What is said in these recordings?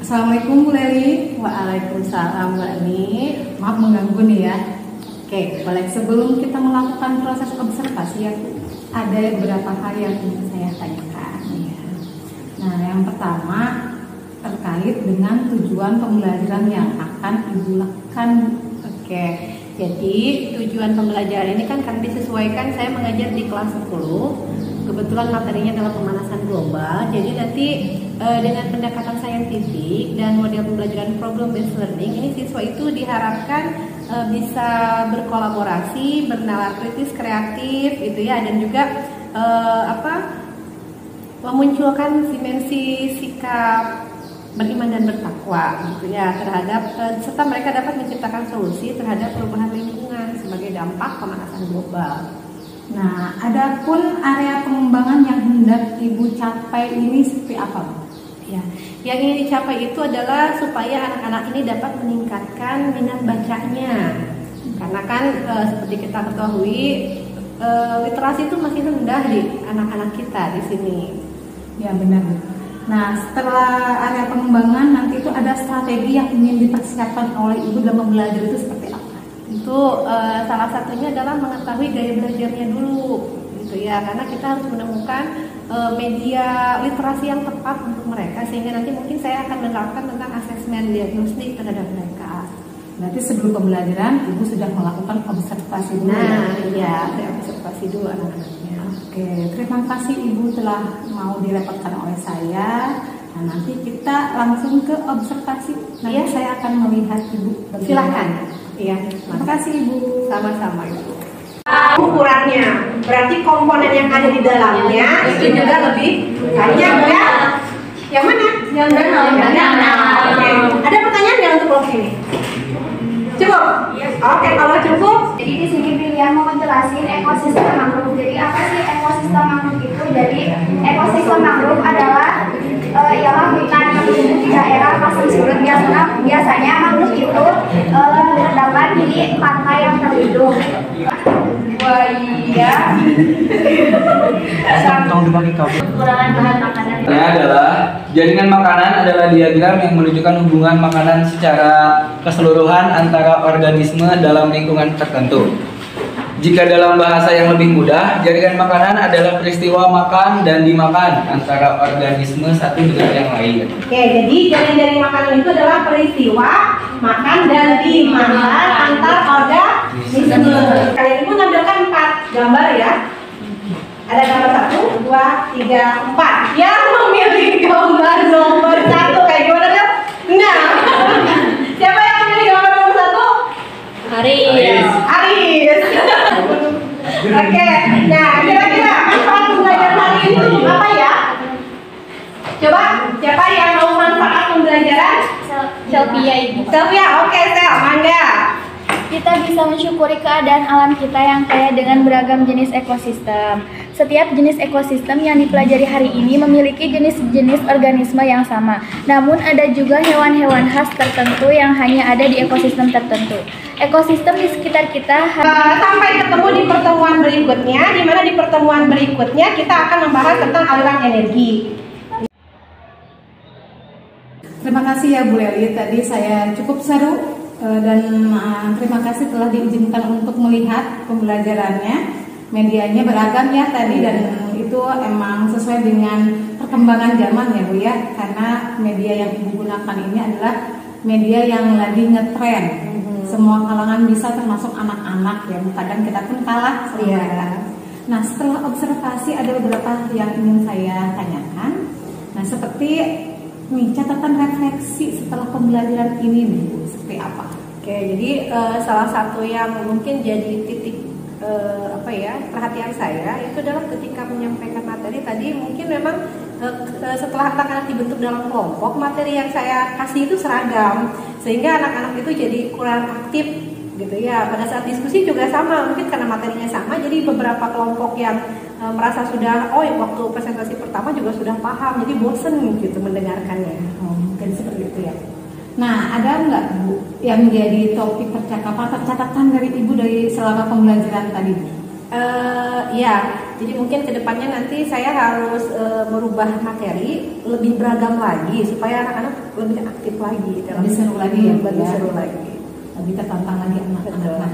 Assalamualaikum Bu Leli. Waalaikumsalam Mbak Ni. Maaf mengganggu nih ya. Oke, boleh sebelum kita melakukan proses observasi ya, ada beberapa hal yang ingin saya tanyakan ya. Nah, yang pertama terkait dengan tujuan pembelajaran yang akan Ibu lakukan. Oke, jadi tujuan pembelajaran ini kan disesuaikan saya mengajar di kelas 10. Kebetulan materinya adalah pemanasan global. Jadi nanti dengan pendekatan saintifik dan model pembelajaran problem based learning, ini siswa itu diharapkan bisa berkolaborasi, bernalar kritis, kreatif, gitu ya, dan juga memunculkan dimensi sikap beriman dan bertakwa, gitu ya, terhadap serta mereka dapat menciptakan solusi terhadap perubahan lingkungan sebagai dampak pemanasan global. Nah, adapun area pengembangan yang hendak Ibu capai ini seperti apa? Ya, yang ingin dicapai itu adalah supaya anak-anak ini dapat meningkatkan minat bacanya. Karena kan seperti kita ketahui literasi itu masih rendah di anak-anak kita di sini. Ya, benar. Nah, setelah area pengembangan nanti itu ada strategi yang ingin dipersiapkan oleh Ibu dalam belajar itu seperti apa? Itu salah satunya adalah mengetahui gaya belajarnya dulu, gitu ya, karena kita harus menemukan media literasi yang tepat untuk mereka, sehingga nanti mungkin saya akan menerapkan tentang asesmen diagnostik terhadap mereka. Berarti sebelum pembelajaran Ibu sudah melakukan observasi dulu. Nah, iya, observasi dulu anak-anaknya. Oke, terima kasih Ibu telah mau direpotkan oleh saya. Nah, nanti kita langsung ke observasi. Nanti saya akan melihat Ibu. Silakan. Iya, terima kasih Ibu. Sama-sama Ibu. Ukurannya, berarti komponen yang ada di dalamnya itu juga lebih banyak ya. Yang mana? Yang mana? Oke. Ada pertanyaan nggak untuk kelompok ini? Cukup? Oke, kalau cukup. Jadi di sini pilihan mau menjelaskan ekosistem mangrove. Jadi apa sih ekosistem mangrove itu? Jadi ekosistem mangrove adalah ialah hutan yang tumbuh di daerah pasang surut. Biasanya mangrove itu terdapat di pantai yang terlindung. Wah iya. Kekurangan bahan makanan. Adalah jaringan makanan adalah diagram yang menunjukkan hubungan makanan secara keseluruhan antara organisme dalam lingkungan tertentu. Jika dalam bahasa yang lebih mudah, jaringan makanan adalah peristiwa makan dan dimakan antara organisme satu dengan yang lain. Oke, jadi jaring-jaring makanan itu adalah peristiwa makan dan dimakan antar organisme. Kalian Ibu nampilkan 4 gambar ya. Ada gambar 1, 2, 3, 4. Yang memilih gambar nomor 1 kayak gimana dong? Nah, siapa yang memilih gambar nomor 1? Aris. Oke, nah kira-kira manfaat pembelajaran hari ini untuk apa ya? Coba, siapa yang mau manfaat pembelajaran? Sylvia Ibu. Sylvia, oke Sel, mangga. Kita bisa mensyukuri keadaan alam kita yang kaya dengan beragam jenis ekosistem. Setiap jenis ekosistem yang dipelajari hari ini memiliki jenis-jenis organisme yang sama. Namun ada juga hewan-hewan khas tertentu yang hanya ada di ekosistem tertentu. Ekosistem di sekitar kita sampai ketemu di pertemuan berikutnya, di mana di pertemuan berikutnya kita akan membahas tentang aliran energi. Terima kasih ya Bu Leli, tadi saya cukup seru dan terima kasih telah diizinkan untuk melihat pembelajarannya. Medianya beragam ya tadi, dan itu emang sesuai dengan perkembangan zaman ya Bu ya, karena media yang Ibu gunakan ini adalah media yang lagi ngetren. Semua kalangan bisa, termasuk anak-anak ya, kadang kita pun kalah sama mereka. Nah, setelah observasi ada beberapa yang ingin saya tanyakan. Nah, seperti nih catatan refleksi setelah pembelajaran ini nih Bu, seperti apa? Oke, jadi salah satu yang mungkin jadi titik perhatian saya itu adalah ketika menyampaikan materi tadi, mungkin memang setelah anak-anak dibentuk dalam kelompok, materi yang saya kasih itu seragam, sehingga anak-anak itu jadi kurang aktif gitu ya. Pada saat diskusi juga sama, mungkin karena materinya sama, jadi beberapa kelompok yang merasa sudah waktu presentasi pertama juga sudah paham, jadi bosen gitu mendengarkannya. Mungkin seperti itu ya. Nah, ada nggak Bu yang menjadi topik percakapan atau catatan dari Ibu dari selama pembelajaran tadi? Ya, Jadi mungkin kedepannya nanti saya harus merubah materi lebih beragam lagi supaya anak-anak lebih aktif lagi, lebih seru lagi ya, lebih seru lagi, lebih tertantang lagi anak-anak.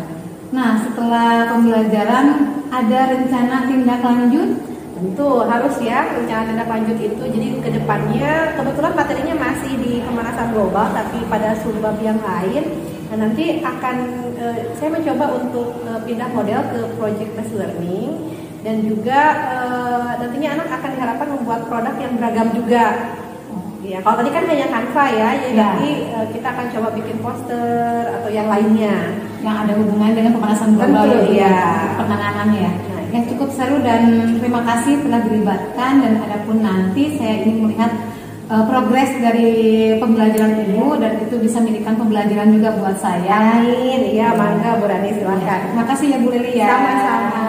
Nah, setelah pembelajaran ada rencana tindak lanjut? Tentu harus ya, rencana tindak lanjut itu. Jadi kedepannya kebetulan materinya masih di pemanasan global tapi pada subbab yang lain. Nah, nanti akan saya mencoba untuk pindah model ke project based learning dan juga nantinya anak akan diharapkan membuat produk yang beragam juga. Ya, kalau tadi kan hanya Canva ya, jadi nanti kita akan coba bikin poster atau yang lainnya yang ada hubungannya dengan pemanasan global ya, penanganannya ya. Yang cukup seru dan terima kasih telah dilibatkan, dan adapun nanti saya ingin melihat progres dari pembelajaran Ibu dan itu bisa menjadikan pembelajaran juga buat saya. Iya, mangga Bu Rani, silakan. Terima kasih ya Bu Lili ya. Sama-sama.